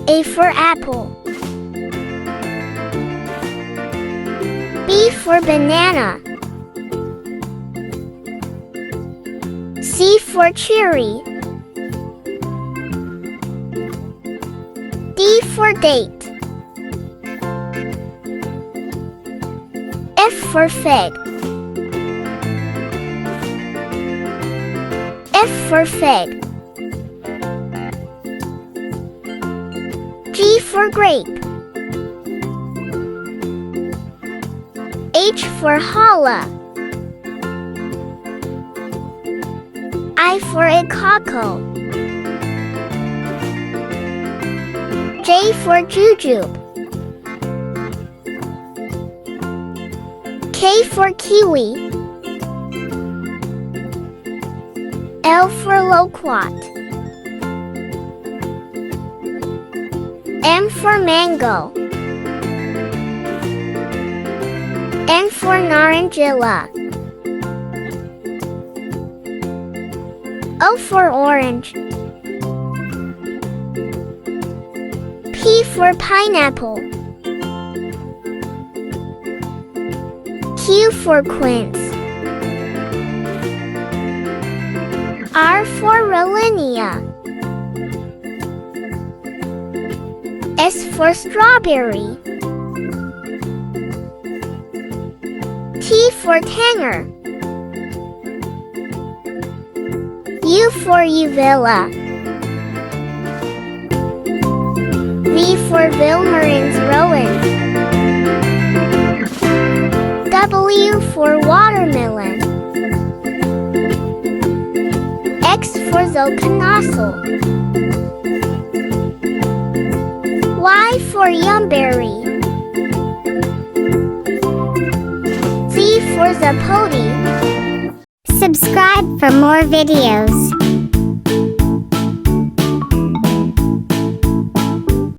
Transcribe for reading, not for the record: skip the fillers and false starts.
A for apple. B for banana. C for cherry. D for date. F for fig. F for fig. G for grape. H for challah. I for ikako. J for jujube. K for kiwi. L for loquat. M for mango. N for narangilla. O for orange. P for pineapple. Q for quince. R for Rollinia. S for strawberry. T for tanger. U for uvula. V for Vilmorin's rowan. W for watermelon. X for zooconazole. Y for yumberry. Z for zapote. Subscribe for more videos.